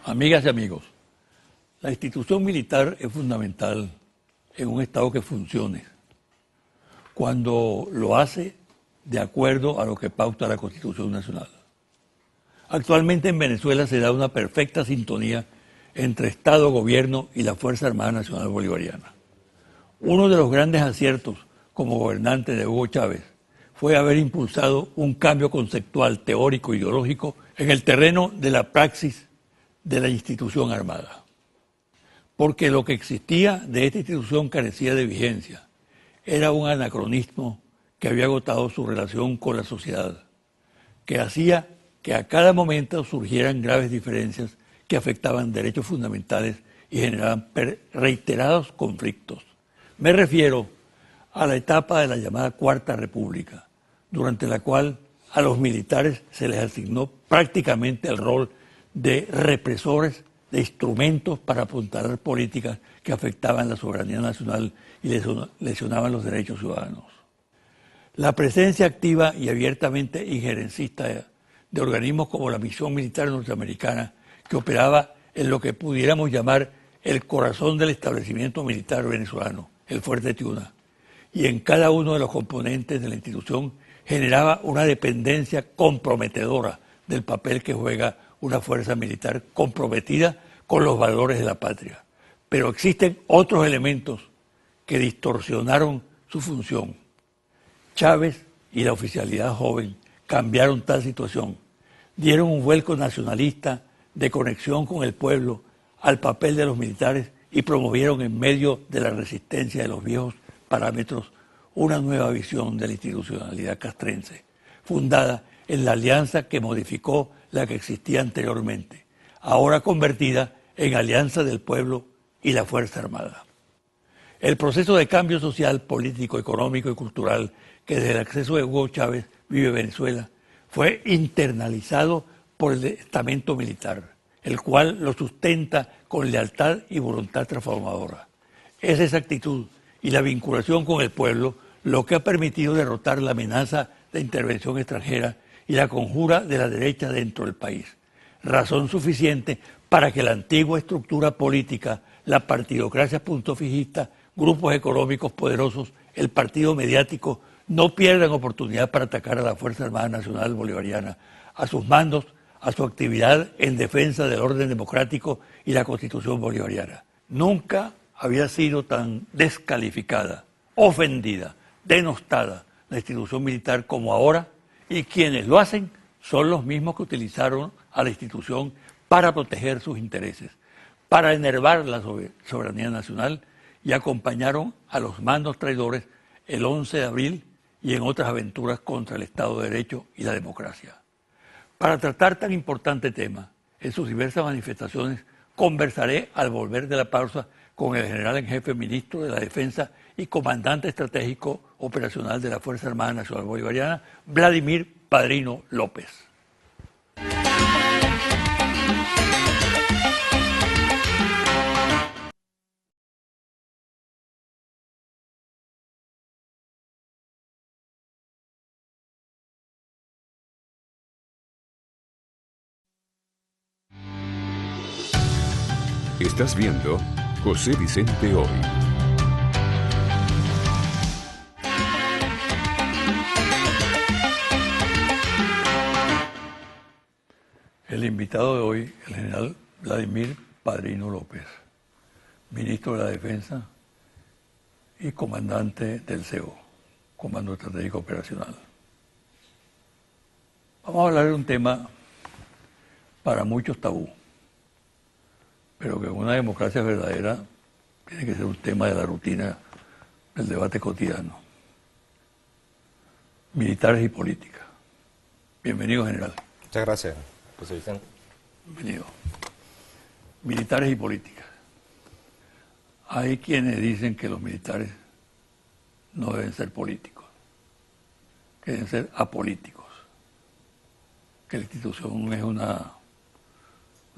Amigas y amigos, la institución militar es fundamental en un Estado que funcione, cuando lo hace de acuerdo a lo que pauta la Constitución Nacional. Actualmente en Venezuela se da una perfecta sintonía entre Estado, Gobierno y la Fuerza Armada Nacional Bolivariana. Uno de los grandes aciertos como gobernante de Hugo Chávez fue haber impulsado un cambio conceptual, teórico, ideológico en el terreno de la praxis de la institución armada. Porque lo que existía de esta institución carecía de vigencia. Era un anacronismo que había agotado su relación con la sociedad, que hacía que a cada momento surgieran graves diferencias que afectaban derechos fundamentales y generaban reiterados conflictos. Me refiero a la etapa de la llamada Cuarta República, durante la cual a los militares se les asignó prácticamente el rol de represores, de instrumentos para apuntalar políticas que afectaban la soberanía nacional y lesionaban los derechos ciudadanos. La presencia activa y abiertamente injerencista de organismos como la Misión Militar Norteamericana, que operaba en lo que pudiéramos llamar el corazón del establecimiento militar venezolano, el Fuerte Tiuna, y en cada uno de los componentes de la institución generaba una dependencia comprometedora del papel que juega una fuerza militar comprometida con los valores de la patria. Pero existen otros elementos que distorsionaron su función. Chávez y la oficialidad joven cambiaron tal situación, dieron un vuelco nacionalista de conexión con el pueblo al papel de los militares y promovieron en medio de la resistencia de los viejos parámetros una nueva visión de la institucionalidad castrense, fundada en la alianza que modificó la que existía anteriormente, ahora convertida en alianza del pueblo y la Fuerza Armada. El proceso de cambio social, político, económico y cultural que desde el acceso de Hugo Chávez vive Venezuela fue internalizado por el estamento militar, el cual lo sustenta con lealtad y voluntad transformadora. Es esa actitud y la vinculación con el pueblo lo que ha permitido derrotar la amenaza de intervención extranjera y la conjura de la derecha dentro del país. Razón suficiente para que la antigua estructura política, la partidocracia puntofijista, grupos económicos poderosos, el partido mediático, no pierdan oportunidad para atacar a la Fuerza Armada Nacional Bolivariana, a sus mandos, a su actividad en defensa del orden democrático y la Constitución bolivariana. Nunca había sido tan descalificada, ofendida, denostada la institución militar como ahora, y quienes lo hacen son los mismos que utilizaron a la institución para proteger sus intereses, para enervar la soberanía nacional y acompañaron a los mandos traidores el 11 de abril y en otras aventuras contra el Estado de Derecho y la democracia. Para tratar tan importante tema, en sus diversas manifestaciones, conversaré al volver de la pausa con el general en jefe, ministro de la Defensa y comandante estratégico operacional de la Fuerza Armada Nacional Bolivariana, Vladimir Padrino López. Estás viendo José Vicente Hoy. El invitado de hoy, el general Vladimir Padrino López, ministro de la Defensa y comandante del CEO, Comando Estratégico Operacional. Vamos a hablar de un tema para muchos tabú, pero que en una democracia verdadera tiene que ser un tema de la rutina del debate cotidiano. Militares y política. Bienvenido, general. Muchas gracias, José Vicente. Bienvenido. Militares y política. Hay quienes dicen que los militares no deben ser políticos, que deben ser apolíticos, que la institución es una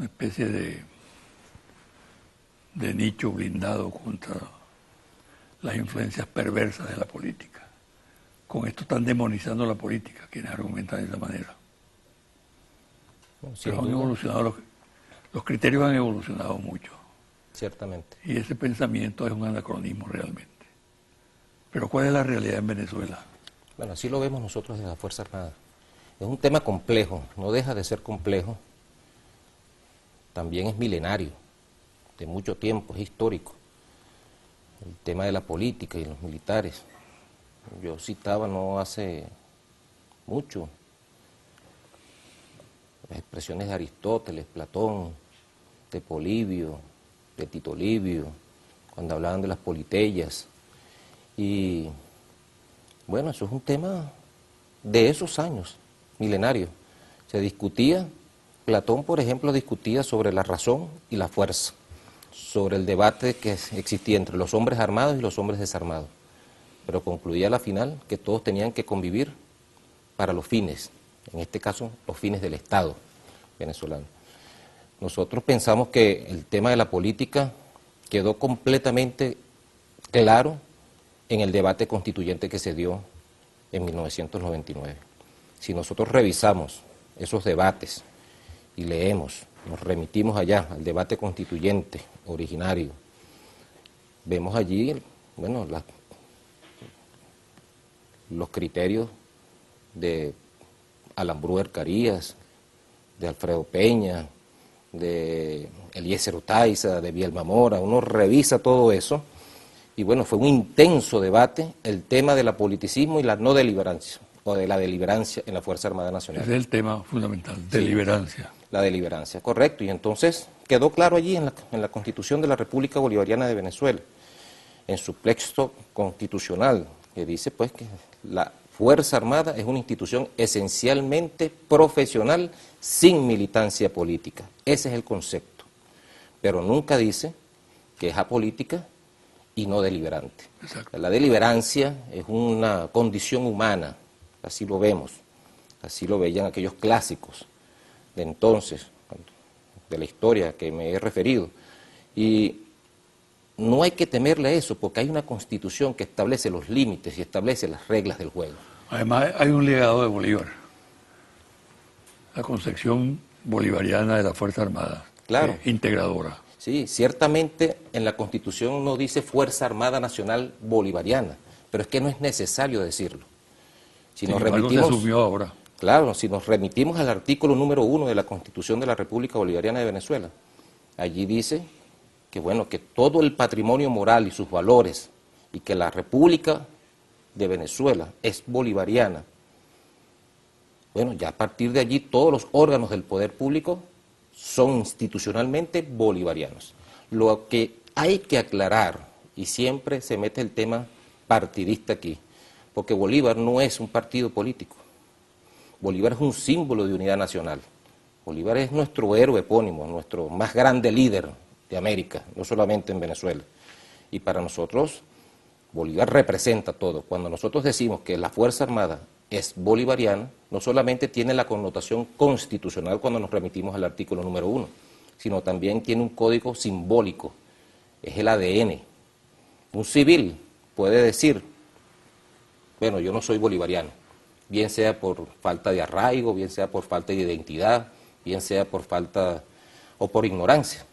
especie de nicho blindado contra las influencias perversas de la política. Con esto están demonizando la política, quienes argumentan de esa manera. Bueno, pero han evolucionado Los criterios han evolucionado mucho Ciertamente. y ese pensamiento es un anacronismo realmente. Pero ¿cuál es la realidad en Venezuela? Bueno, así lo vemos nosotros desde la Fuerza Armada. Es un tema complejo, no deja de ser complejo. También es milenario, de mucho tiempo, es histórico. El tema de la política y los militares. Yo citaba no hace mucho las expresiones de Aristóteles, Platón, de Polibio, de Tito Livio, cuando hablaban de las politeyas. Y bueno, eso es un tema de esos años, milenario. Se discutía, Platón, por ejemplo, discutía sobre la razón y la fuerza, sobre el debate que existía entre los hombres armados y los hombres desarmados. Pero concluía a la final que todos tenían que convivir para los fines, en este caso los fines del Estado venezolano. Nosotros pensamos que el tema de la política quedó completamente claro en el debate constituyente que se dio en 1999. Si nosotros revisamos esos debates y leemos, nos remitimos allá al debate constituyente originario, vemos allí, bueno, los criterios de Alambrújar Carías, de Alfredo Peña, de Eliezer Otaiza, de Vielma Mora. Uno revisa todo eso y bueno, fue un intenso debate el tema del apoliticismo y la no deliberancia, o de la deliberancia en la Fuerza Armada Nacional. Ese es el tema fundamental, deliberancia. Sí, la deliberancia, correcto. Y entonces quedó claro allí en la Constitución de la República Bolivariana de Venezuela, en su texto constitucional, que dice pues que la Fuerza Armada es una institución esencialmente profesional sin militancia política. Ese es el concepto. Pero nunca dice que es apolítica y no deliberante. Exacto. La deliberancia es una condición humana, así lo vemos, así lo veían aquellos clásicos de entonces, de la historia que me he referido. Y no hay que temerle a eso, porque hay una constitución que establece los límites y establece las reglas del juego. Además, hay un legado de Bolívar, la concepción bolivariana de la Fuerza Armada, Claro. Integradora. Sí, ciertamente en la Constitución no dice Fuerza Armada Nacional Bolivariana, pero es que no es necesario decirlo. Si Sin nos embargo, remitimos, se asumió ahora. claro, si nos remitimos al artículo número 1 de la Constitución de la República Bolivariana de Venezuela, allí dice que bueno, que todo el patrimonio moral y sus valores y que la República de Venezuela es bolivariana. Bueno, ya a partir de allí todos los órganos del poder público son institucionalmente bolivarianos. Lo que hay que aclarar, y siempre se mete el tema partidista aquí, porque Bolívar no es un partido político. Bolívar es un símbolo de unidad nacional. Bolívar es nuestro héroe epónimo, nuestro más grande líder de América, no solamente en Venezuela. Y para nosotros, Bolívar representa todo. Cuando nosotros decimos que la Fuerza Armada es bolivariana, no solamente tiene la connotación constitucional cuando nos remitimos al artículo número 1, sino también tiene un código simbólico, es el ADN. Un civil puede decir, bueno, yo no soy bolivariano, bien sea por falta de arraigo, bien sea por falta de identidad, bien sea por falta o por ignorancia.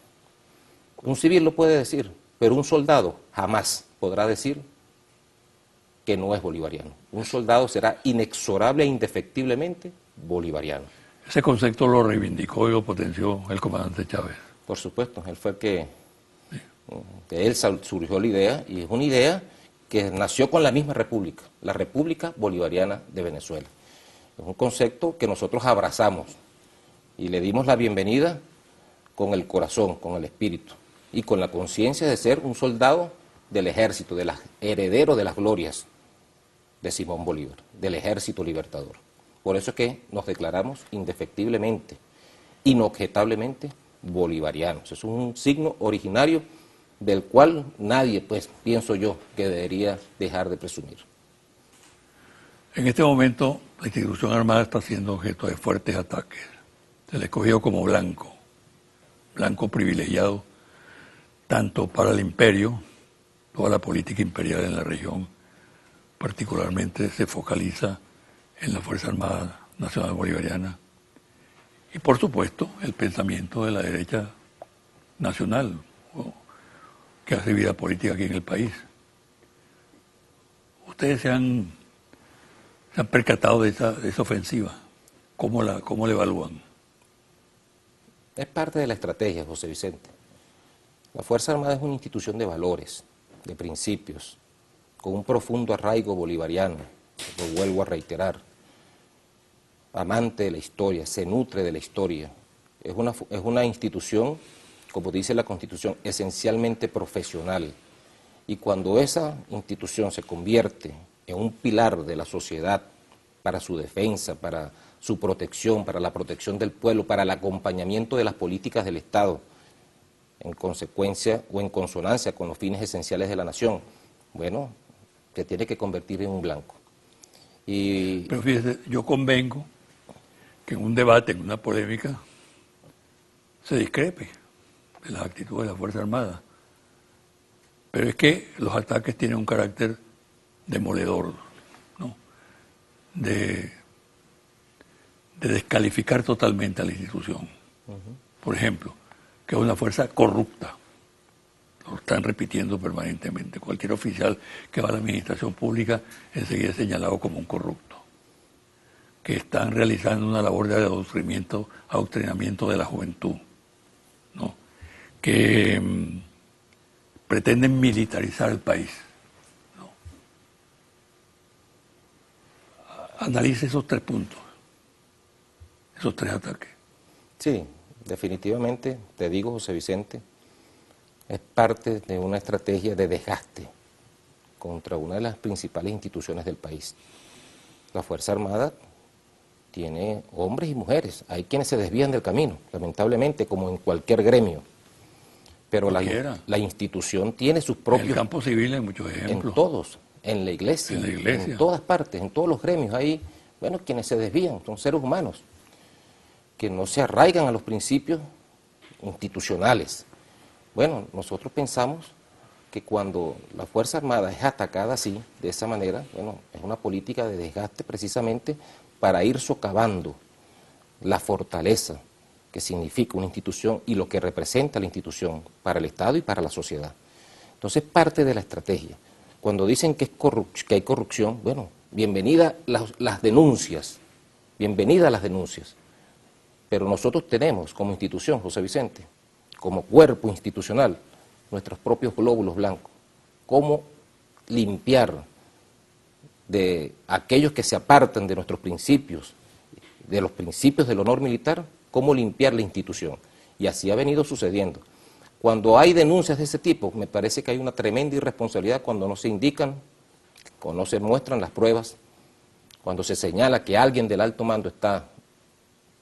Un civil lo puede decir, pero un soldado jamás podrá decir que no es bolivariano. Un soldado será inexorable e indefectiblemente bolivariano. Ese concepto lo reivindicó y lo potenció el comandante Chávez. Por supuesto, él fue el que de él surgió la idea, y es una idea que nació con la misma república, la República Bolivariana de Venezuela. Es un concepto que nosotros abrazamos y le dimos la bienvenida con el corazón, con el espíritu y con la conciencia de ser un soldado del ejército, heredero de las glorias de Simón Bolívar, del ejército libertador. Por eso es que nos declaramos indefectiblemente, inobjetablemente bolivarianos. Es un signo originario del cual nadie, pues, pienso yo, que debería dejar de presumir. En este momento, la institución armada está siendo objeto de fuertes ataques. Se le escogió como blanco privilegiado, tanto para el imperio, toda la política imperial en la región, particularmente se focaliza en la Fuerza Armada Nacional Bolivariana, Y por supuesto, el pensamiento de la derecha nacional, que hace vida política aquí en el país. Ustedes se han percatado de esa ofensiva. ¿Cómo la evalúan? Es parte de la estrategia, José Vicente. La Fuerza Armada es una institución de valores, de principios, con un profundo arraigo bolivariano, lo vuelvo a reiterar, amante de la historia, se nutre de la historia. Es una institución, como dice la Constitución, esencialmente profesional. Y cuando esa institución se convierte en un pilar de la sociedad para su defensa, para su protección, para la protección del pueblo, para el acompañamiento de las políticas del Estado, en consecuencia o en consonancia con los fines esenciales de la nación, bueno, se tiene que convertir en un blanco. Pero fíjese, yo convengo que en un debate, en una polémica, se discrepe de las actitudes de la Fuerza Armada. Pero es que los ataques tienen un carácter demoledor, ¿no? De descalificar totalmente a la institución. Por ejemplo, que es una fuerza corrupta. Lo están repitiendo permanentemente. Cualquier oficial que va a la administración pública enseguida es señalado como un corrupto. Que están realizando una labor de adoctrinamiento de la juventud, ¿no? Que pretenden militarizar el país, ¿no? Analice esos 3 puntos, esos 3 ataques. Sí, definitivamente, te digo, José Vicente, es parte de una estrategia de desgaste contra una de las principales instituciones del país. La Fuerza Armada tiene hombres y mujeres, hay quienes se desvían del camino, lamentablemente, como en cualquier gremio. Pero la institución tiene sus propios... En el campo civil hay muchos ejemplos. En todos, en la iglesia, en todas partes, en todos los gremios. Hay, bueno, quienes se desvían, son seres humanos, que no se arraigan a los principios institucionales. Bueno, nosotros pensamos que cuando la Fuerza Armada es atacada así, de esa manera, bueno, es una política de desgaste precisamente para ir socavando la fortaleza que significa una institución y lo que representa la institución para el Estado y para la sociedad. Entonces, parte de la estrategia. Cuando dicen que hay corrupción, bueno, bienvenida las denuncias, bienvenida a las denuncias. Pero nosotros tenemos como institución, José Vicente, como cuerpo institucional, nuestros propios glóbulos blancos. Cómo limpiar de aquellos que se apartan de nuestros principios, de los principios del honor militar, cómo limpiar la institución. Y así ha venido sucediendo. Cuando hay denuncias de ese tipo, me parece que hay una tremenda irresponsabilidad cuando no se indican, cuando no se muestran las pruebas, cuando se señala que alguien del alto mando está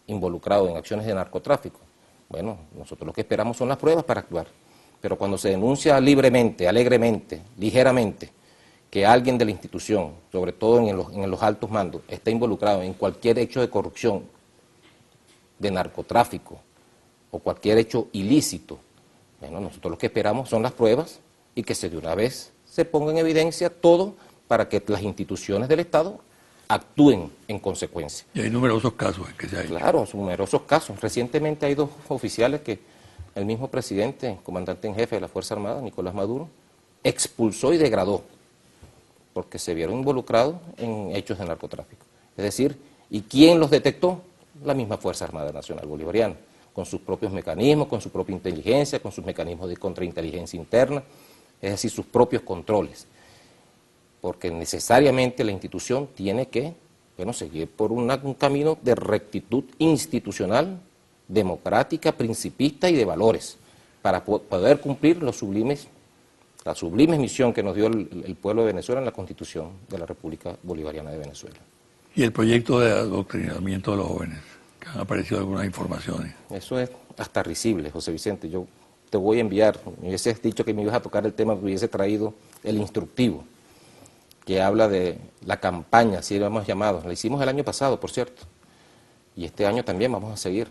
involucrado en acciones de narcotráfico. Bueno, nosotros lo que esperamos son las pruebas para actuar. Pero cuando se denuncia libremente, alegremente, ligeramente, que alguien de la institución, sobre todo en los altos mandos, está involucrado en cualquier hecho de corrupción, de narcotráfico o cualquier hecho ilícito, bueno, nosotros lo que esperamos son las pruebas y que de una vez se ponga en evidencia todo para que las instituciones del Estado actúen en consecuencia. Y hay numerosos casos en que se ha hecho. Claro, numerosos casos. Recientemente hay 2 oficiales que el mismo presidente, comandante en jefe de la Fuerza Armada, Nicolás Maduro, expulsó y degradó porque se vieron involucrados en hechos de narcotráfico. Es decir, ¿y quién los detectó? La misma Fuerza Armada Nacional Bolivariana, con sus propios mecanismos, con su propia inteligencia, con sus mecanismos de contrainteligencia interna, es decir, sus propios controles. Porque necesariamente la institución tiene que, bueno, seguir por un camino de rectitud institucional, democrática, principista y de valores, para poder cumplir la sublime misión que nos dio el pueblo de Venezuela en la Constitución de la República Bolivariana de Venezuela. Y el proyecto de adoctrinamiento de los jóvenes, que han aparecido algunas informaciones. Eso es hasta risible, José Vicente. Yo te voy a enviar, me hubieses dicho que me ibas a tocar el tema, me hubiese traído el instructivo, que habla de la campaña, así lo hemos llamado. La hicimos el año pasado, por cierto, y este año también vamos a seguir,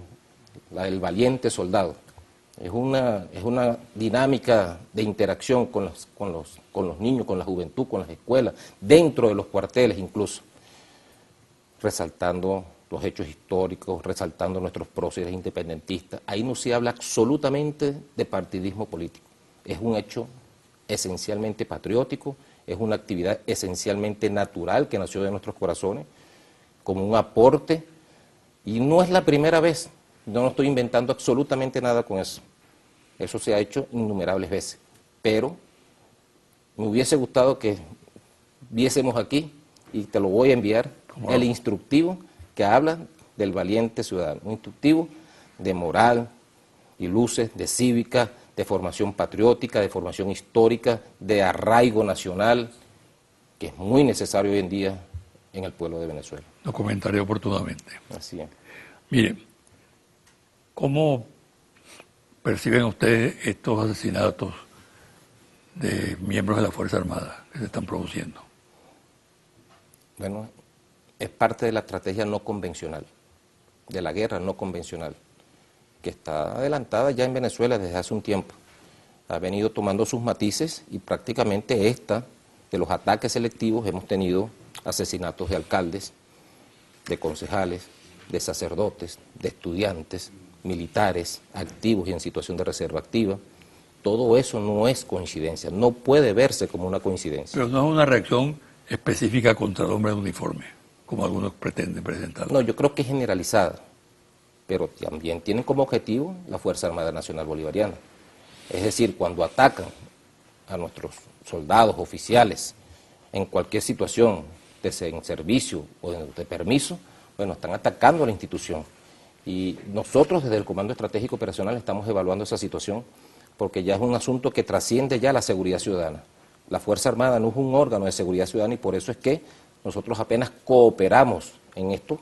la del valiente soldado. Es una dinámica de interacción con los niños, con la juventud, con las escuelas, dentro de los cuarteles incluso, resaltando los hechos históricos, resaltando nuestros próceres independentistas. Ahí no se habla absolutamente de partidismo político. Es un hecho esencialmente patriótico, es una actividad esencialmente natural que nació de nuestros corazones, como un aporte, y no es la primera vez, no estoy inventando absolutamente nada con eso. Eso se ha hecho innumerables veces, pero me hubiese gustado que viésemos aquí, y te lo voy a enviar, el instructivo que habla del valiente ciudadano, un instructivo de moral y luces, de cívica, de formación patriótica, de formación histórica, de arraigo nacional, que es muy necesario hoy en día en el pueblo de Venezuela. Lo comentaré oportunamente. Así es. Mire, ¿cómo perciben ustedes estos asesinatos de miembros de la Fuerza Armada que se están produciendo? Bueno, es parte de la estrategia no convencional, de la guerra no convencional, que está adelantada ya en Venezuela desde hace un tiempo. Ha venido tomando sus matices y prácticamente de los ataques selectivos hemos tenido asesinatos de alcaldes, de concejales, de sacerdotes, de estudiantes, militares, activos y en situación de reserva activa. Todo eso no es coincidencia, no puede verse como una coincidencia. Pero no es una reacción específica contra el hombre de uniforme, como algunos pretenden presentarlo. No, yo creo que es generalizada, pero también tienen como objetivo la Fuerza Armada Nacional Bolivariana. Es decir, cuando atacan a nuestros soldados, oficiales, en cualquier situación, en servicio o de permiso, bueno, están atacando a la institución. Y nosotros desde el Comando Estratégico Operacional estamos evaluando esa situación porque ya es un asunto que trasciende ya la seguridad ciudadana. La Fuerza Armada no es un órgano de seguridad ciudadana y por eso es que nosotros apenas cooperamos en esto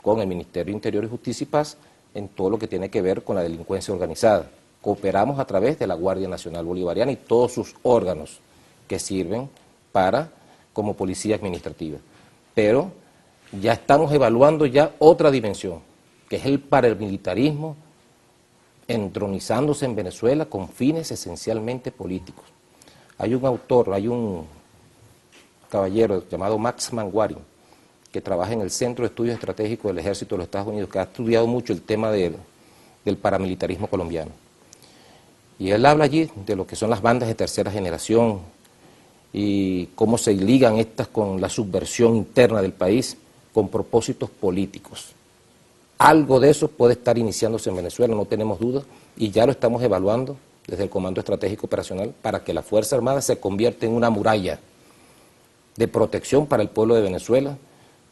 con el Ministerio de Interior y Justicia y Paz en todo lo que tiene que ver con la delincuencia organizada. Cooperamos a través de la Guardia Nacional Bolivariana y todos sus órganos que sirven como policía administrativa. Pero ya estamos evaluando ya otra dimensión, que es el paramilitarismo entronizándose en Venezuela con fines esencialmente políticos. Hay un autor, hay un caballero llamado Max Manwaring, que trabaja en el Centro de Estudios Estratégicos del Ejército de los Estados Unidos, que ha estudiado mucho el tema del paramilitarismo colombiano. Y él habla allí de lo que son las bandas de tercera generación y cómo se ligan estas con la subversión interna del país con propósitos políticos. Algo de eso puede estar iniciándose en Venezuela, no tenemos duda, y ya lo estamos evaluando desde el Comando Estratégico Operacional para que la Fuerza Armada se convierta en una muralla de protección para el pueblo de Venezuela,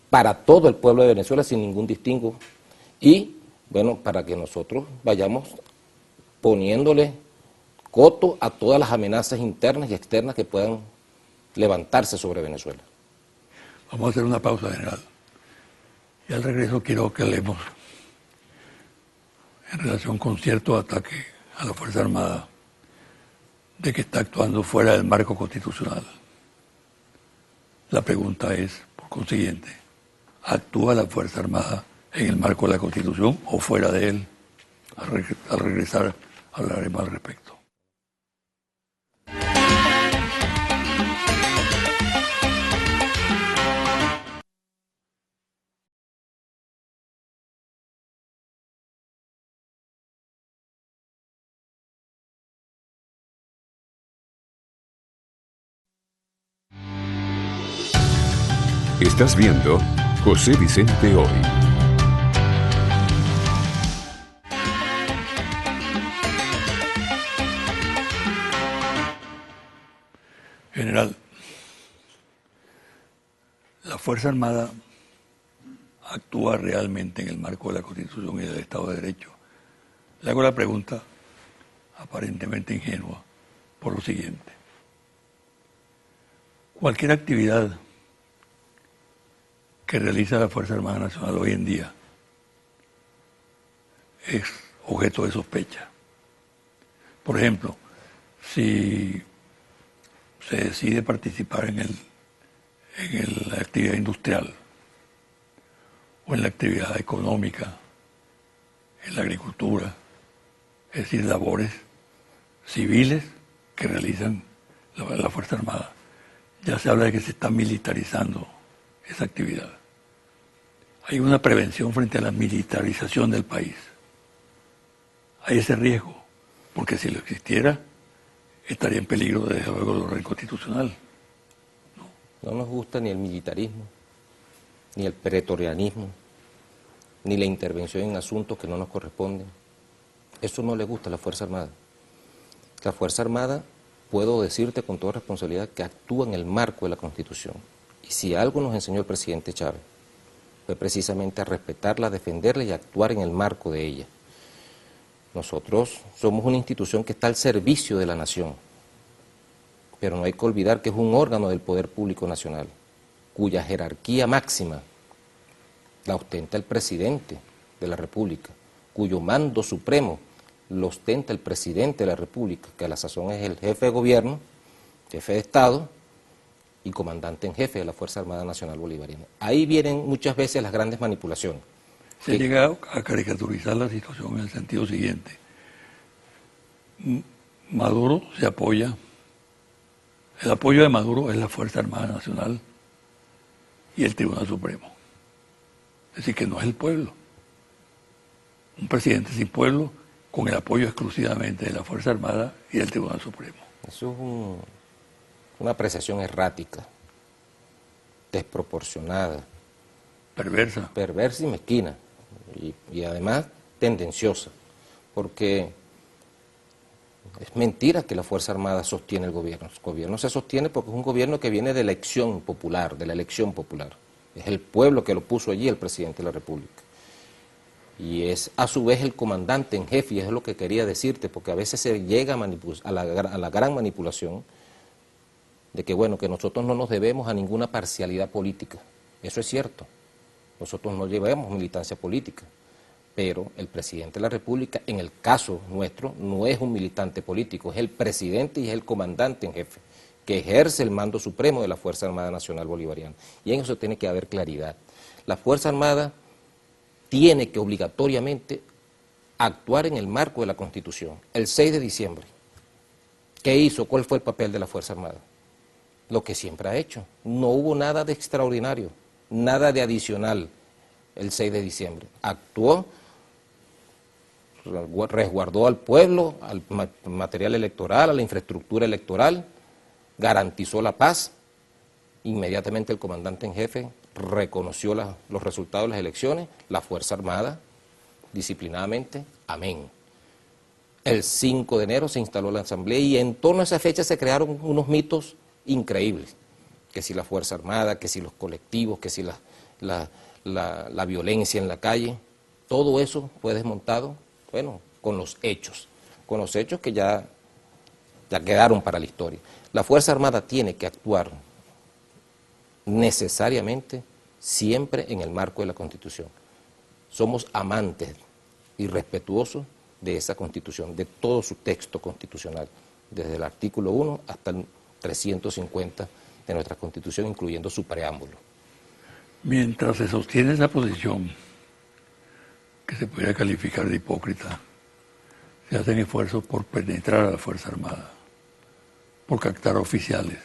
para todo el pueblo de Venezuela sin ningún distingo, y bueno, para que nosotros vayamos poniéndole coto a todas las amenazas internas y externas que puedan levantarse sobre Venezuela. Vamos a hacer una pausa, general. Y al regreso quiero que hablemos en relación con cierto ataque a la Fuerza Armada de que está actuando fuera del marco constitucional. La pregunta es, por consiguiente, ¿actúa la Fuerza Armada en el marco de la Constitución o fuera de él? Al regresar hablaremos al respecto. Estás viendo José Vicente Hoy. General, la Fuerza Armada actúa realmente en el marco de la Constitución y del Estado de Derecho. Le hago la pregunta, aparentemente ingenua, por lo siguiente. Cualquier actividad que realiza la Fuerza Armada Nacional hoy en día es objeto de sospecha. Por ejemplo, si se decide participar en la actividad industrial o en la actividad económica, en la agricultura, es decir, labores civiles que realizan la Fuerza Armada, ya se habla de que se está militarizando esa actividad. hay una prevención frente a la militarización del país. Hay ese riesgo, porque si lo existiera, estaría en peligro, desde luego, el orden constitucional. No nos gusta ni el militarismo, ni el pretorianismo, ni la intervención en asuntos que no nos corresponden. Eso no le gusta a la Fuerza Armada. La Fuerza Armada, puedo decirte con toda responsabilidad, que actúa en el marco de la Constitución. Y si algo nos enseñó el presidente Chávez, fue precisamente a respetarla, a defenderla y a actuar en el marco de ella. Nosotros somos una institución que está al servicio de la nación, pero no hay que olvidar que es un órgano del poder público nacional, cuya jerarquía máxima la ostenta el presidente de la República, cuyo mando supremo lo ostenta el presidente de la República, que a la sazón es el jefe de gobierno, jefe de Estado y comandante en jefe de la Fuerza Armada Nacional Bolivariana. Ahí vienen muchas veces las grandes manipulaciones. Se ha llegado a caricaturizar la situación en el sentido siguiente. Maduro se apoya, el apoyo de Maduro es la Fuerza Armada Nacional y el Tribunal Supremo. Es decir, que no es el pueblo. Un presidente sin pueblo, con el apoyo exclusivamente de la Fuerza Armada y del Tribunal Supremo. Eso es una apreciación errática, desproporcionada, perversa y mezquina, y además tendenciosa, porque es mentira que la Fuerza Armada sostiene el gobierno. El gobierno se sostiene porque es un gobierno que viene de la elección popular, Es el pueblo que lo puso allí, el presidente de la República. Y es a su vez el comandante en jefe, y es lo que quería decirte, porque a veces se llega a la gran manipulación de que, bueno, que nosotros no nos debemos a ninguna parcialidad política. Eso es cierto. Nosotros no llevamos militancia política, pero el presidente de la República, en el caso nuestro, no es un militante político, es el presidente y es el comandante en jefe, que ejerce el mando supremo de la Fuerza Armada Nacional Bolivariana. Y en eso tiene que haber claridad. La Fuerza Armada tiene que obligatoriamente actuar en el marco de la Constitución. El 6 de diciembre, ¿qué hizo? ¿Cuál fue el papel de la Fuerza Armada? Lo que siempre ha hecho. No hubo nada de extraordinario, nada de adicional el 6 de diciembre. Actuó, resguardó al pueblo, al material electoral, a la infraestructura electoral, garantizó la paz. Inmediatamente el comandante en jefe reconoció los resultados de las elecciones, la Fuerza Armada, disciplinadamente, amén. El 5 de enero se instaló la Asamblea y en torno a esa fecha se crearon unos mitos increíbles, que si la Fuerza Armada, que si los colectivos, que si la violencia en la calle, todo eso fue desmontado, bueno, con los hechos que ya quedaron para la historia. La Fuerza Armada tiene que actuar necesariamente siempre en el marco de la Constitución. Somos amantes y respetuosos de esa Constitución, de todo su texto constitucional, desde el artículo 1 hasta el 350 de nuestra Constitución, incluyendo su preámbulo. Mientras se sostiene esa posición, que se podría calificar de hipócrita, se hacen esfuerzos por penetrar a la Fuerza Armada, por captar oficiales,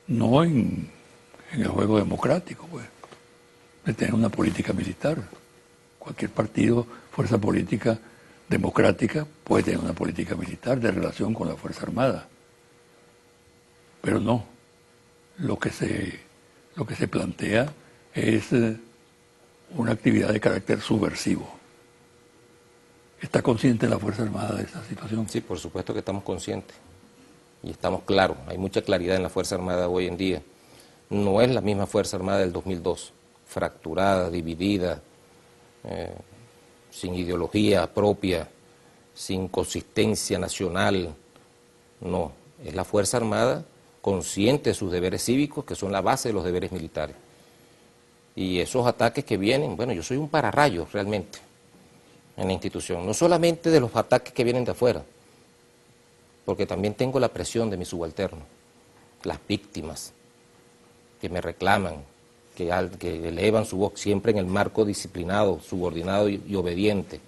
no en el juego democrático, pues, de tener una política militar. Cualquier partido, fuerza política democrática puede tener una política militar de relación con la Fuerza Armada. Pero no, lo que se plantea es una actividad de carácter subversivo. ¿Está consciente la Fuerza Armada de esa situación? Sí, por supuesto que estamos conscientes y estamos claros. Hay mucha claridad en la Fuerza Armada hoy en día. No es la misma Fuerza Armada del 2002, fracturada, dividida, sin ideología propia, sin consistencia nacional. No, es la Fuerza Armada consciente de sus deberes cívicos, que son la base de los deberes militares. Y esos ataques que vienen, bueno, yo soy un pararrayos realmente en la institución, no solamente de los ataques que vienen de afuera, porque también tengo la presión de mis subalternos, las víctimas que me reclaman, que elevan su voz siempre en el marco disciplinado, subordinado y obediente.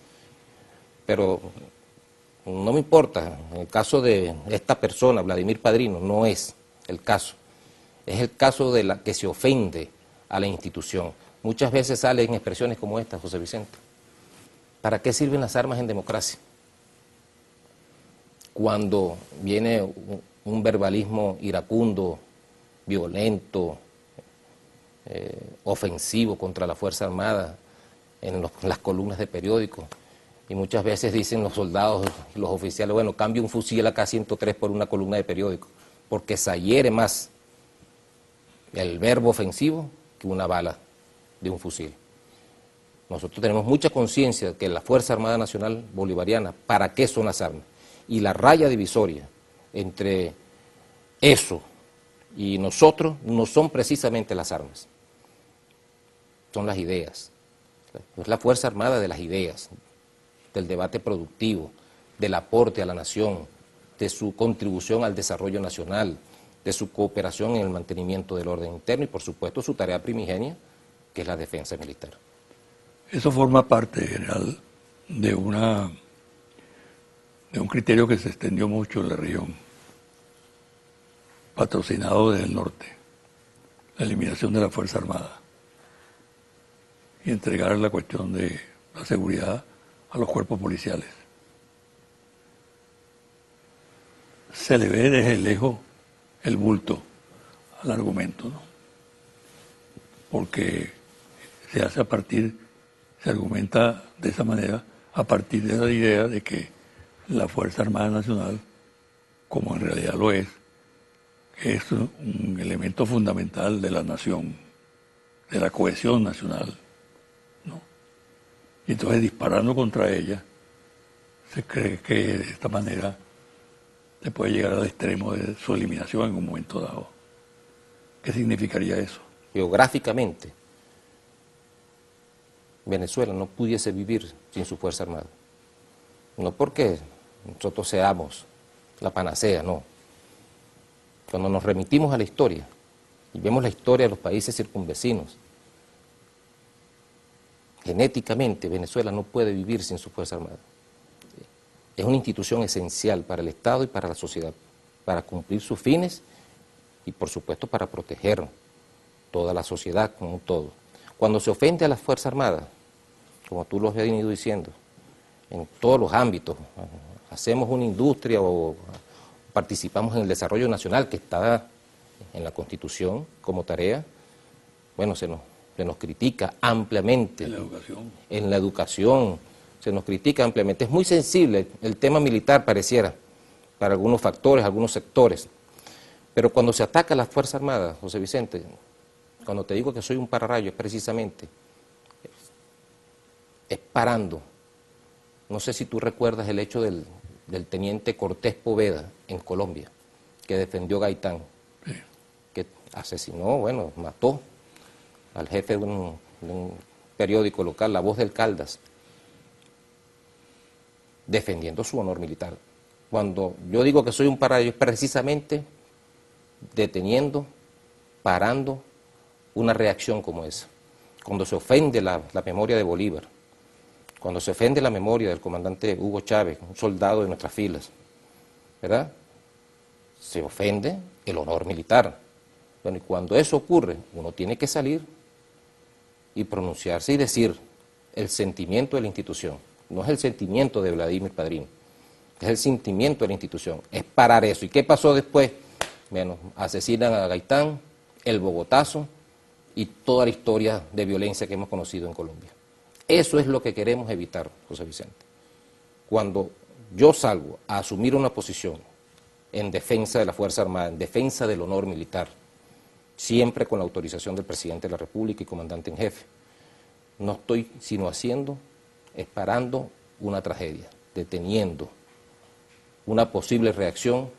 Pero no me importa, en el caso de esta persona, Vladimir Padrino, no es el caso. Es el caso de la que se ofende a la institución. Muchas veces salen expresiones como esta, José Vicente. ¿Para qué sirven las armas en democracia? Cuando viene un verbalismo iracundo, violento, ofensivo contra la Fuerza Armada en las columnas de periódicos, y muchas veces dicen los soldados y los oficiales, bueno, cambio un fusil AK-103 por una columna de periódico, porque se hiere más el verbo ofensivo que una bala de un fusil. Nosotros tenemos mucha conciencia de que la Fuerza Armada Nacional Bolivariana, ¿para qué son las armas? Y la raya divisoria entre eso y nosotros no son precisamente las armas, son las ideas. Es la Fuerza Armada de las ideas, del debate productivo, del aporte a la nación, de su contribución al desarrollo nacional, de su cooperación en el mantenimiento del orden interno y, por supuesto, su tarea primigenia, que es la defensa militar. Eso forma parte, general, de un criterio que se extendió mucho en la región, patrocinado desde el norte, la eliminación de la Fuerza Armada y entregar la cuestión de la seguridad a los cuerpos policiales. Se le ve desde lejos el bulto al argumento, ¿no? Porque se argumenta de esa manera a partir de la idea de que la Fuerza Armada Nacional, como en realidad lo es un elemento fundamental de la nación, de la cohesión nacional, ¿no? Y entonces, disparando contra ella, se cree que de esta manera se puede llegar al extremo de su eliminación en un momento dado. ¿Qué significaría eso? Geográficamente, Venezuela no pudiese vivir sin su Fuerza Armada. No porque nosotros seamos la panacea, no. Cuando nos remitimos a la historia y vemos la historia de los países circunvecinos, genéticamente Venezuela no puede vivir sin su Fuerza Armada. Es una institución esencial para el Estado y para la sociedad, para cumplir sus fines y, por supuesto, para proteger toda la sociedad como un todo. Cuando se ofende a las Fuerzas Armadas, como tú lo has venido diciendo, en todos los ámbitos, hacemos una industria o participamos en el desarrollo nacional que está en la Constitución como tarea, bueno, se nos critica ampliamente. En la educación. En la educación se nos critica ampliamente. Es muy sensible el tema militar, pareciera, para algunos factores, algunos sectores. Pero cuando se ataca a las Fuerzas Armadas, José Vicente, cuando te digo que soy un pararrayo, es precisamente, es parando. No sé si tú recuerdas el hecho del teniente Cortés Poveda en Colombia, que defendió Gaitán, Sí. que asesinó, bueno, mató al jefe de un periódico local, La Voz del Caldas, defendiendo su honor militar. Cuando yo digo que soy un pararrayo, es precisamente deteniendo, parando una reacción como esa. Cuando se ofende la memoria de Bolívar, cuando se ofende la memoria del comandante Hugo Chávez, un soldado de nuestras filas, ¿verdad? Se ofende el honor militar. Bueno, y cuando eso ocurre, uno tiene que salir y pronunciarse y decir el sentimiento de la institución. No es el sentimiento de Vladimir Padrino, es el sentimiento de la institución, es parar eso. ¿Y qué pasó después? Bueno, asesinan a Gaitán, el Bogotazo y toda la historia de violencia que hemos conocido en Colombia. Eso es lo que queremos evitar, José Vicente. Cuando yo salgo a asumir una posición en defensa de la Fuerza Armada, en defensa del honor militar, siempre con la autorización del Presidente de la República y Comandante en Jefe, no estoy sino parando una tragedia, deteniendo una posible reacción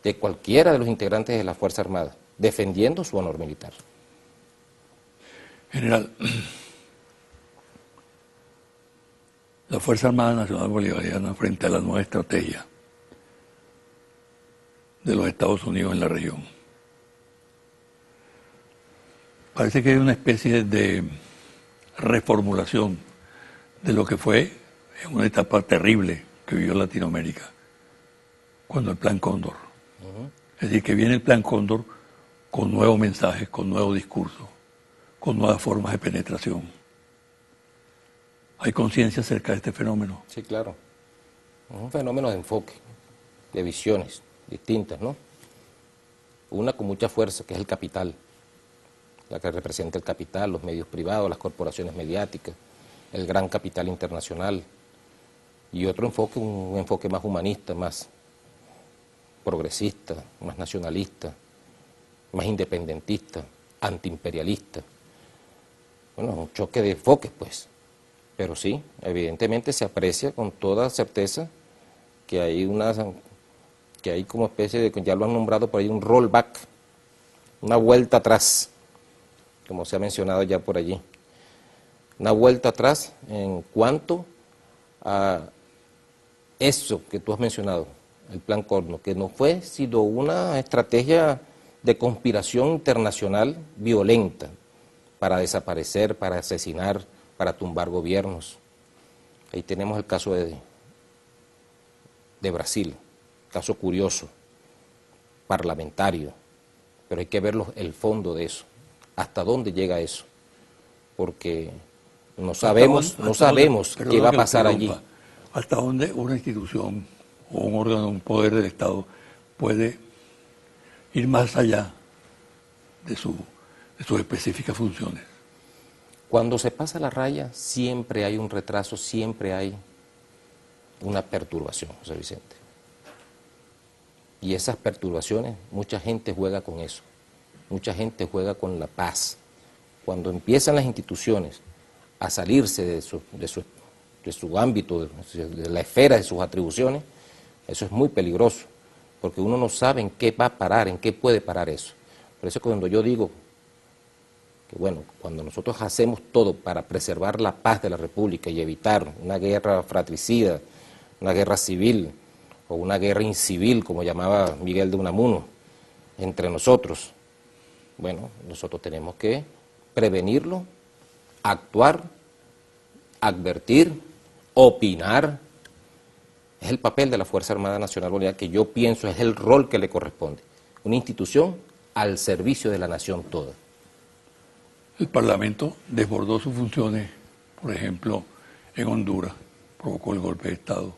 de cualquiera de los integrantes de la Fuerza Armada, defendiendo su honor militar. General, la Fuerza Armada Nacional Bolivariana frente a la nueva estrategia de los Estados Unidos en la región. Parece que hay una especie de reformulación de lo que fue en una etapa terrible que vivió Latinoamérica, cuando el Plan Cóndor. Es decir, que viene el Plan Cóndor con nuevos mensajes, con nuevos discursos, con nuevas formas de penetración. ¿Hay conciencia acerca de este fenómeno? Sí, claro. Es un fenómeno de enfoque, de visiones distintas, ¿no? Una con mucha fuerza, que es el capital, la que representa el capital, los medios privados, las corporaciones mediáticas, el gran capital internacional. Y otro enfoque, un enfoque más humanista, más progresista, más nacionalista, más independentista, antiimperialista. Bueno, un choque de enfoques, pues. Pero sí, evidentemente se aprecia con toda certeza que hay como especie de, ya lo han nombrado por ahí, un rollback, una vuelta atrás, como se ha mencionado ya por allí. Una vuelta atrás en cuanto a eso que tú has mencionado, el Plan Corno, que no fue sino una estrategia de conspiración internacional violenta para desaparecer, para asesinar, para tumbar gobiernos. Ahí tenemos el caso de Brasil, caso curioso, parlamentario, pero hay que ver el fondo de eso, hasta dónde llega eso, porque no sabemos qué va a pasar allí. ¿Hasta dónde una institución o un órgano, un poder del Estado puede ir más allá de sus específicas funciones? Cuando se pasa la raya, siempre hay un retraso, siempre hay una perturbación, José Vicente. Y esas perturbaciones, mucha gente juega con eso, mucha gente juega con la paz. Cuando empiezan las instituciones a salirse de su ámbito, de la esfera de sus atribuciones, eso es muy peligroso, porque uno no sabe en qué va a parar, en qué puede parar eso. Por eso cuando yo digo que bueno, cuando nosotros hacemos todo para preservar la paz de la República y evitar una guerra fratricida, una guerra civil o una guerra incivil, como llamaba Miguel de Unamuno, entre nosotros, bueno, nosotros tenemos que prevenirlo, actuar, advertir, opinar. Es el papel de la Fuerza Armada Nacional Bolivariana, que yo pienso es el rol que le corresponde. Una institución al servicio de la nación toda. El Parlamento desbordó sus funciones, por ejemplo, en Honduras, provocó el golpe de Estado,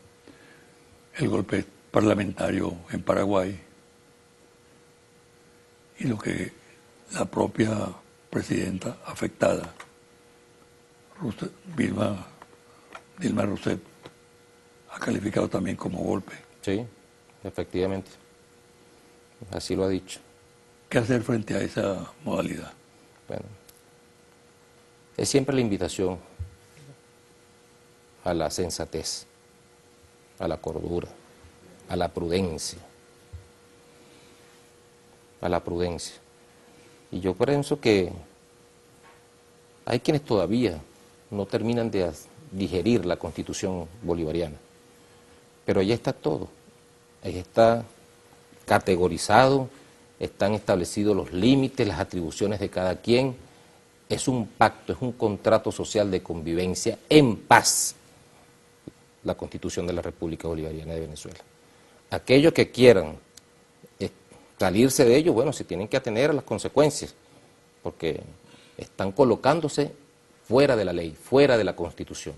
el golpe parlamentario en Paraguay, y lo que la propia presidenta afectada, Dilma Rousseff, ha calificado también como golpe. Sí, efectivamente, así lo ha dicho. ¿Qué hacer frente a esa modalidad? Bueno, es siempre la invitación a la sensatez, a la cordura, a la prudencia. Y yo pienso que hay quienes todavía no terminan de digerir la Constitución bolivariana, pero ahí está todo, ahí está categorizado, están establecidos los límites, las atribuciones de cada quien. Es un pacto, es un contrato social de convivencia en paz, la Constitución de la República Bolivariana de Venezuela. Aquellos que quieran salirse de ello, bueno, se tienen que atener a las consecuencias, porque están colocándose fuera de la ley, fuera de la Constitución.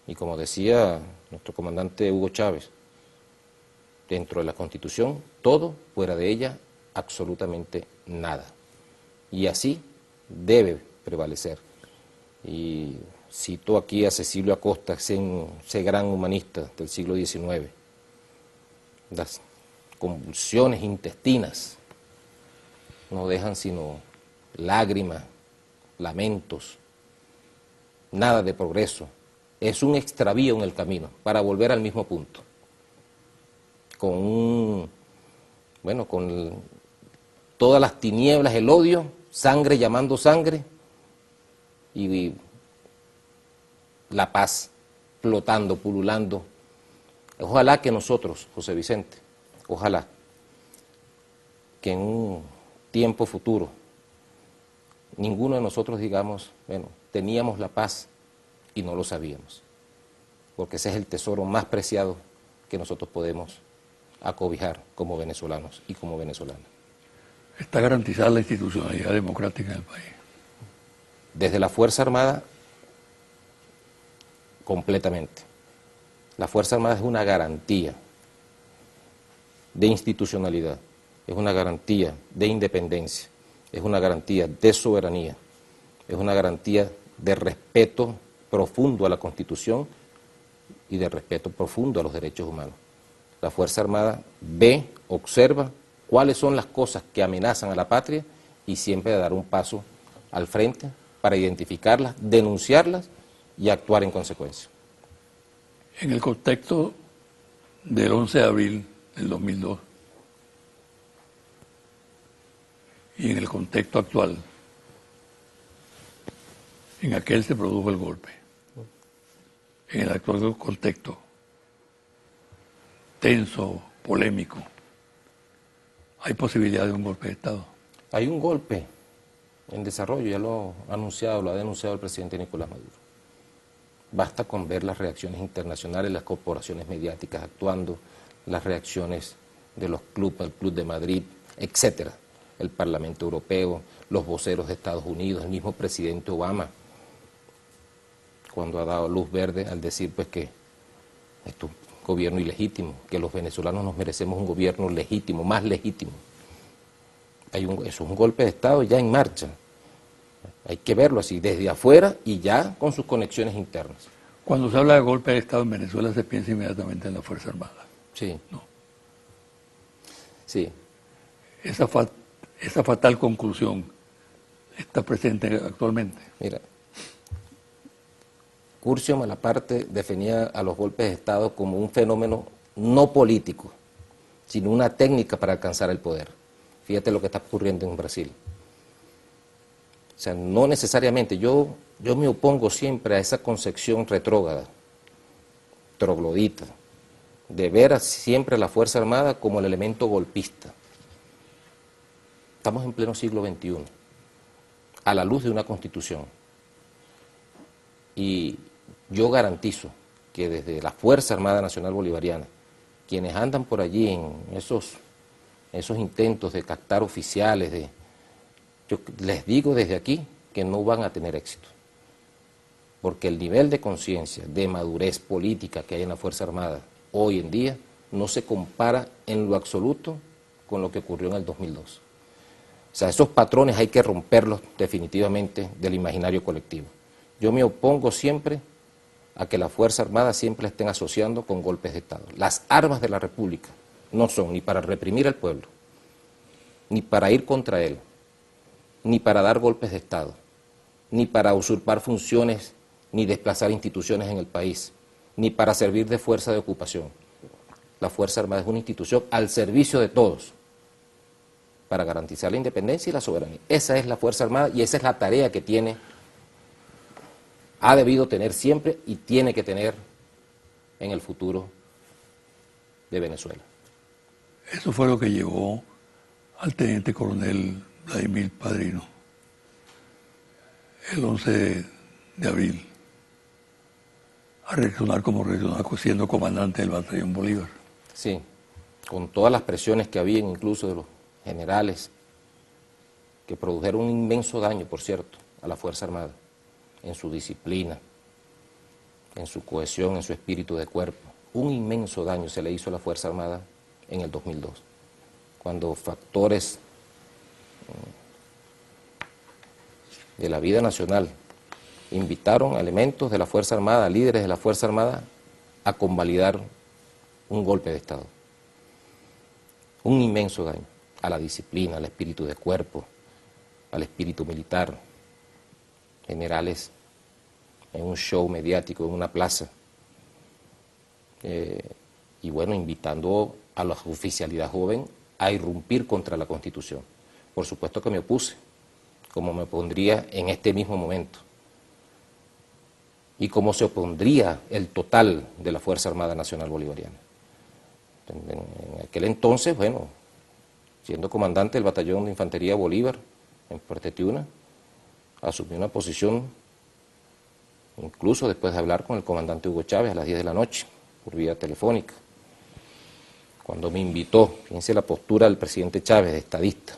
Y como decía nuestro comandante Hugo Chávez, dentro de la Constitución, todo, fuera de ella, absolutamente nada. Y así debe prevalecer. Y cito aquí a Cecilio Acosta, ese gran humanista del siglo XIX. Las convulsiones intestinas no dejan sino lágrimas, lamentos, nada de progreso. Es un extravío en el camino para volver al mismo punto. Con todas las tinieblas, el odio, sangre llamando sangre y la paz flotando, pululando. Ojalá que nosotros, José Vicente, ojalá que en un tiempo futuro ninguno de nosotros digamos, bueno, teníamos la paz y no lo sabíamos, porque ese es el tesoro más preciado que nosotros podemos acobijar como venezolanos y como venezolanas. ¿Está garantizada la institucionalidad democrática en el país? Desde la Fuerza Armada, completamente. La Fuerza Armada es una garantía de institucionalidad, es una garantía de independencia, es una garantía de soberanía, es una garantía de respeto profundo a la Constitución y de respeto profundo a los derechos humanos. La Fuerza Armada ve, observa cuáles son las cosas que amenazan a la patria y siempre dar un paso al frente para identificarlas, denunciarlas y actuar en consecuencia. En el contexto del 11 de abril del 2002 y en el contexto actual, en aquel se produjo el golpe. En el actual contexto tenso, polémico, ¿hay posibilidad de un golpe de Estado? Hay un golpe en desarrollo, ya lo ha anunciado, lo ha denunciado el presidente Nicolás Maduro. Basta con ver las reacciones internacionales, las corporaciones mediáticas actuando, las reacciones de los clubes, el Club de Madrid, etcétera, el Parlamento Europeo, los voceros de Estados Unidos, el mismo presidente Obama, cuando ha dado luz verde al decir pues que esto es un gobierno ilegítimo, que los venezolanos nos merecemos un gobierno legítimo, más legítimo. Eso es un golpe de Estado ya en marcha. Hay que verlo así, desde afuera y ya con sus conexiones internas. Cuando se habla de golpe de Estado en Venezuela se piensa inmediatamente en la Fuerza Armada. Sí. ¿No? Sí. Esa fatal conclusión está presente actualmente. Mira, Curcio Malaparte definía a los golpes de Estado como un fenómeno no político, sino una técnica para alcanzar el poder. Fíjate lo que está ocurriendo en Brasil. O sea, no necesariamente, yo me opongo siempre a esa concepción retrógrada, troglodita, de ver siempre a la Fuerza Armada como el elemento golpista. Estamos en pleno siglo XXI, a la luz de una Constitución. Y yo garantizo que desde la Fuerza Armada Nacional Bolivariana, quienes andan por allí en esos intentos de captar oficiales, yo les digo desde aquí que no van a tener éxito, porque el nivel de conciencia, de madurez política que hay en la Fuerza Armada hoy en día no se compara en lo absoluto con lo que ocurrió en el 2002. O sea, esos patrones hay que romperlos definitivamente del imaginario colectivo. Yo me opongo siempre a que la Fuerza Armada siempre la estén asociando con golpes de Estado. Las armas de la República no son ni para reprimir al pueblo, ni para ir contra él, ni para dar golpes de Estado, ni para usurpar funciones, ni desplazar instituciones en el país, ni para servir de fuerza de ocupación. La Fuerza Armada es una institución al servicio de todos, para garantizar la independencia y la soberanía. Esa es la Fuerza Armada y esa es la tarea que tiene, ha debido tener siempre y tiene que tener en el futuro de Venezuela. Eso fue lo que llevó al teniente coronel Vladimir Padrino el 11 de abril a reaccionar como reaccionó siendo comandante del batallón Bolívar. Sí, con todas las presiones que había incluso de los generales que produjeron un inmenso daño, por cierto, a la Fuerza Armada, en su disciplina, en su cohesión, en su espíritu de cuerpo. Un inmenso daño se le hizo a la Fuerza Armada en el 2002, cuando factores de la vida nacional invitaron a elementos de la Fuerza Armada, líderes de la Fuerza Armada, a convalidar un golpe de Estado. Un inmenso daño a la disciplina, al espíritu de cuerpo, al espíritu militar. Generales en un show mediático, en una plaza, y bueno, invitando a la oficialidad joven a irrumpir contra la Constitución. Por supuesto que me opuse, como me opondría en este mismo momento, y como se opondría el total de la Fuerza Armada Nacional Bolivariana. En aquel entonces, bueno, siendo comandante del Batallón de Infantería Bolívar en Puerto Tiuna, asumí una posición, incluso después de hablar con el comandante Hugo Chávez a las 10 de la noche, por vía telefónica, cuando me invitó, fíjense la postura del presidente Chávez, de estadista,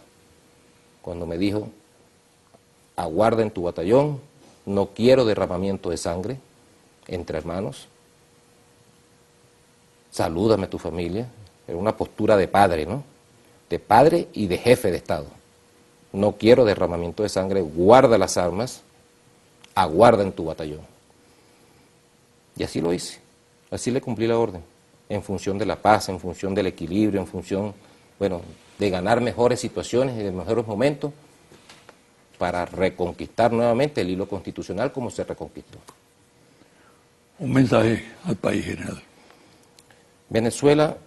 cuando me dijo, aguarda en tu batallón, no quiero derramamiento de sangre entre hermanos, salúdame a tu familia, era una postura de padre, ¿no? De padre y de jefe de Estado. No quiero derramamiento de sangre, guarda las armas, aguarda en tu batallón. Y así lo hice, así le cumplí la orden, en función de la paz, en función del equilibrio, en función, bueno, de ganar mejores situaciones y de mejores momentos para reconquistar nuevamente el hilo constitucional como se reconquistó. Un mensaje al país general. Venezuela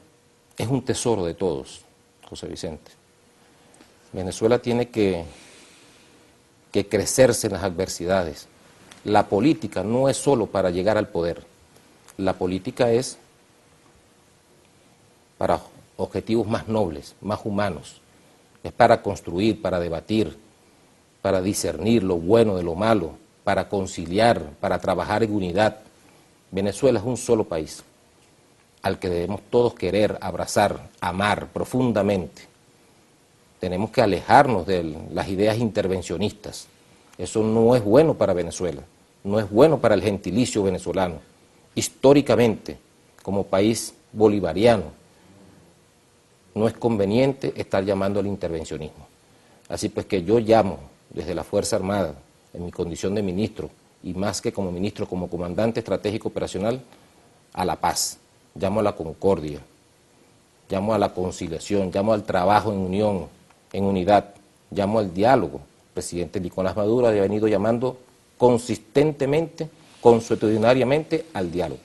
es un tesoro de todos, José Vicente. Venezuela tiene que crecerse en las adversidades. La política no es solo para llegar al poder. La política es para objetivos más nobles, más humanos. Es para construir, para debatir, para discernir lo bueno de lo malo, para conciliar, para trabajar en unidad. Venezuela es un solo país al que debemos todos querer, abrazar, amar profundamente. Tenemos que alejarnos de las ideas intervencionistas. Eso no es bueno para Venezuela, no es bueno para el gentilicio venezolano. Históricamente, como país bolivariano, no es conveniente estar llamando al intervencionismo. Así pues que yo llamo desde la Fuerza Armada, en mi condición de ministro, y más que como ministro, como comandante estratégico operacional, a la paz, llamo a la concordia, llamo a la conciliación, llamo al trabajo en unión, en unidad, llamo al diálogo. El presidente Nicolás Maduro ha venido llamando consistentemente, consuetudinariamente al diálogo.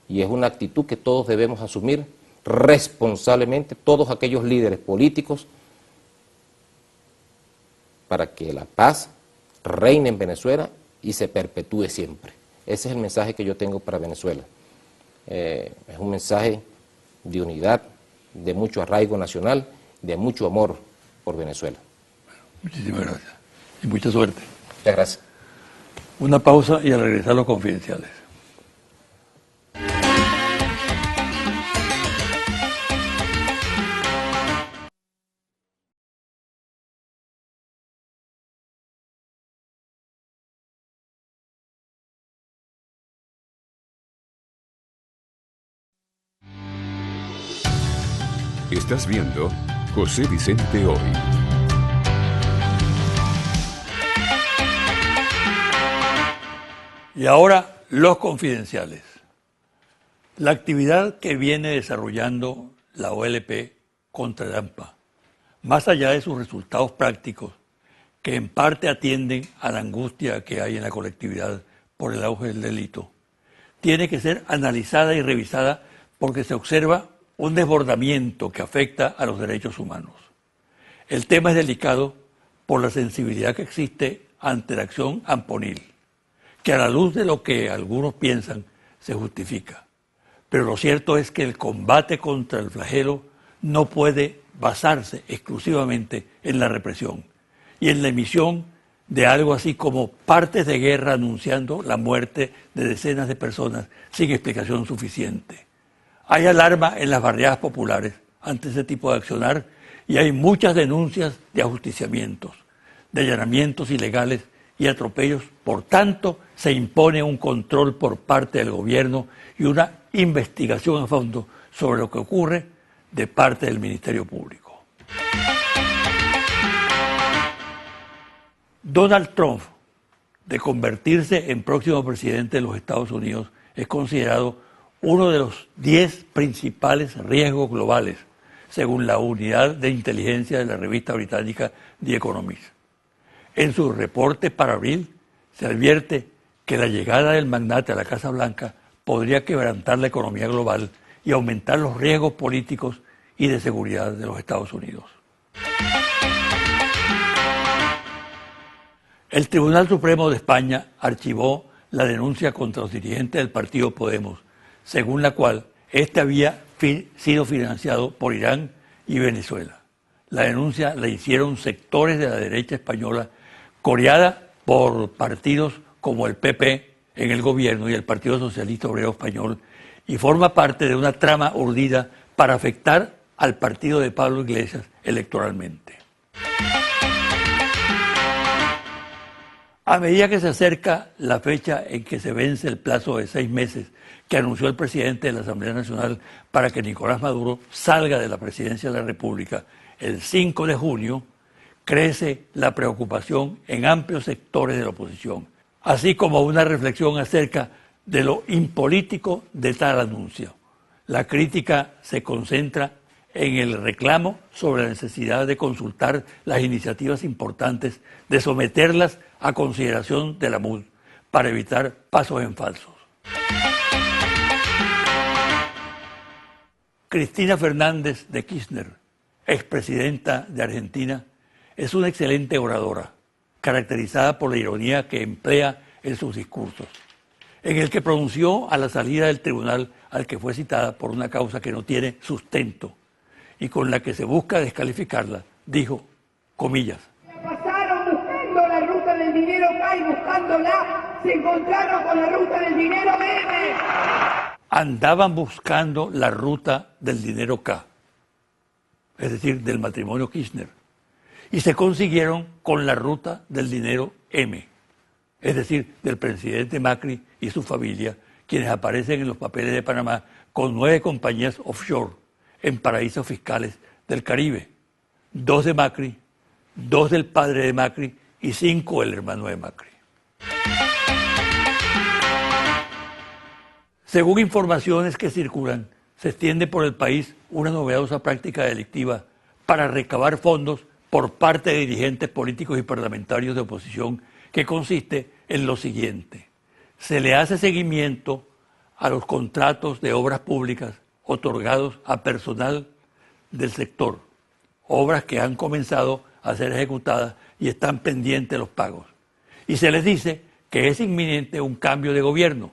Y es una actitud que todos debemos asumir responsablemente, todos aquellos líderes políticos, para que la paz reine en Venezuela y se perpetúe siempre. Ese es el mensaje que yo tengo para Venezuela. Es un mensaje de unidad, de mucho arraigo nacional, de mucho amor por Venezuela. Muchísimas gracias y mucha suerte. Muchas gracias. Una pausa y al regresar los confidenciales. Estás viendo José Vicente Hoy. Y ahora los confidenciales. La actividad que viene desarrollando la OLP contra el AMPA, más allá de sus resultados prácticos, que en parte atienden a la angustia que hay en la colectividad por el auge del delito, tiene que ser analizada y revisada porque se observa un desbordamiento que afecta a los derechos humanos. El tema es delicado por la sensibilidad que existe ante la acción amponil, que a la luz de lo que algunos piensan se justifica. Pero lo cierto es que el combate contra el flagelo no puede basarse exclusivamente en la represión y en la emisión de algo así como partes de guerra anunciando la muerte de decenas de personas sin explicación suficiente. Hay alarma en las barriadas populares ante ese tipo de accionar y hay muchas denuncias de ajusticiamientos, de allanamientos ilegales y atropellos. Por tanto, se impone un control por parte del gobierno y una investigación a fondo sobre lo que ocurre de parte del Ministerio Público. Donald Trump, de convertirse en próximo presidente de los Estados Unidos, es considerado uno de los 10 principales riesgos globales, según la unidad de inteligencia de la revista británica The Economist. En su reporte para abril se advierte que la llegada del magnate a la Casa Blanca podría quebrantar la economía global y aumentar los riesgos políticos y de seguridad de los Estados Unidos. El Tribunal Supremo de España archivó la denuncia contra los dirigentes del partido Podemos, según la cual este había sido financiado por Irán y Venezuela. La denuncia la hicieron sectores de la derecha española, coreada por partidos como el PP en el gobierno y el Partido Socialista Obrero Español, y forma parte de una trama urdida para afectar al partido de Pablo Iglesias electoralmente. A medida que se acerca la fecha en que se vence el plazo de 6 meses que anunció el presidente de la Asamblea Nacional para que Nicolás Maduro salga de la presidencia de la República, el 5 de junio, crece la preocupación en amplios sectores de la oposición, así como una reflexión acerca de lo impolítico de tal anuncio. La crítica se concentra en el reclamo sobre la necesidad de consultar las iniciativas importantes, de someterlas a consideración de la MUD para evitar pasos en falsos. Cristina Fernández de Kirchner, expresidenta de Argentina, es una excelente oradora, caracterizada por la ironía que emplea en sus discursos, en el que pronunció a la salida del tribunal al que fue citada por una causa que no tiene sustento y con la que se busca descalificarla, dijo, comillas, pasaron buscando la ruta del dinero K y buscándola se encontraron con la ruta del dinero M. Andaban buscando la ruta del dinero K, es decir, del matrimonio Kirchner, y se consiguieron con la ruta del dinero M, es decir, del presidente Macri y su familia, quienes aparecen en los papeles de Panamá con 9 compañías offshore en paraísos fiscales del Caribe, 2 de Macri, 2 del padre de Macri y 5 del hermano de Macri. Según informaciones que circulan, se extiende por el país una novedosa práctica delictiva para recabar fondos por parte de dirigentes políticos y parlamentarios de oposición que consiste en lo siguiente. Se le hace seguimiento a los contratos de obras públicas otorgados a personal del sector, obras que han comenzado a ser ejecutadas y están pendientes los pagos. Y se les dice que es inminente un cambio de gobierno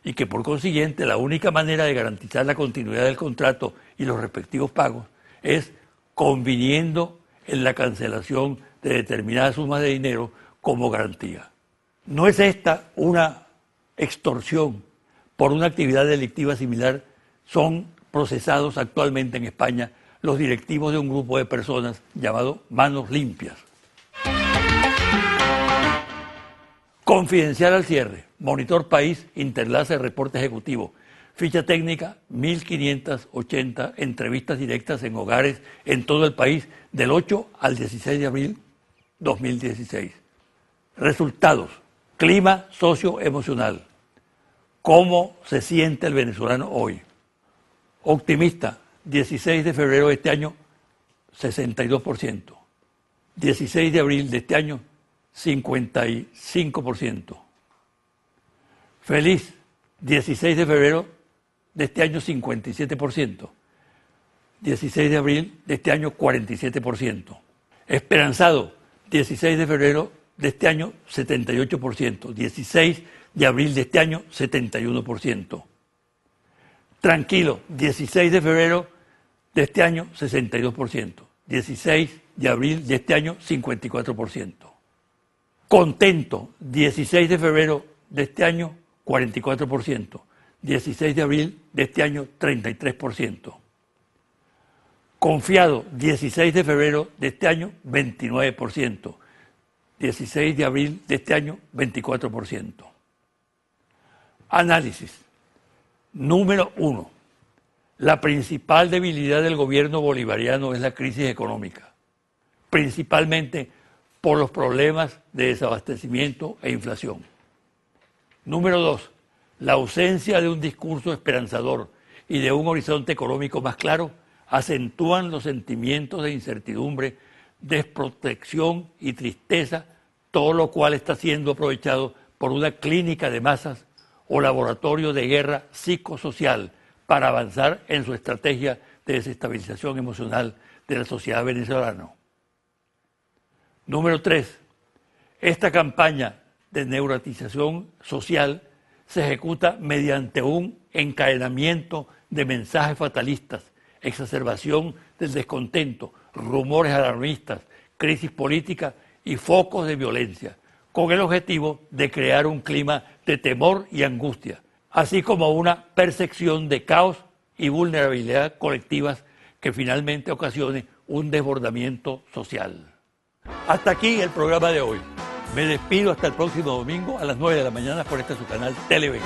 y que por consiguiente la única manera de garantizar la continuidad del contrato y los respectivos pagos es conviniendo en la cancelación de determinadas sumas de dinero como garantía. ¿No es esta una extorsión por una actividad delictiva similar? Son procesados actualmente en España los directivos de un grupo de personas llamado Manos Limpias. Confidencial al cierre, Monitor País, Interlace, Reporte Ejecutivo, ficha técnica 1580, entrevistas directas en hogares en todo el país del 8 al 16 de abril 2016. Resultados, clima socioemocional, cómo se siente el venezolano hoy. Optimista, 16 de febrero de este año, 62%. 16 de abril de este año, 55%. Feliz, 16 de febrero de este año, 57%. 16 de abril de este año, 47%. Esperanzado, 16 de febrero de este año, 78%. 16 de abril de este año, 71%. Tranquilo, 16 de febrero de este año, 62%. 16 de abril de este año, 54%. Contento, 16 de febrero de este año, 44%. 16 de abril de este año, 33%. Confiado, 16 de febrero de este año, 29%. 16 de abril de este año, 24%. Análisis. Número 1. La principal debilidad del gobierno bolivariano es la crisis económica, principalmente por los problemas de desabastecimiento e inflación. Número 2. La ausencia de un discurso esperanzador y de un horizonte económico más claro acentúan los sentimientos de incertidumbre, desprotección y tristeza, todo lo cual está siendo aprovechado por una clínica de masas o laboratorio de guerra psicosocial para avanzar en su estrategia de desestabilización emocional de la sociedad venezolana. Número 3. Esta campaña de neurotización social se ejecuta mediante un encadenamiento de mensajes fatalistas, exacerbación del descontento, rumores alarmistas, crisis política y focos de violencia, con el objetivo de crear un clima de temor y angustia, así como una percepción de caos y vulnerabilidad colectivas que finalmente ocasione un desbordamiento social. Hasta aquí el programa de hoy. Me despido hasta el próximo domingo a las 9 de la mañana por este su canal Televen.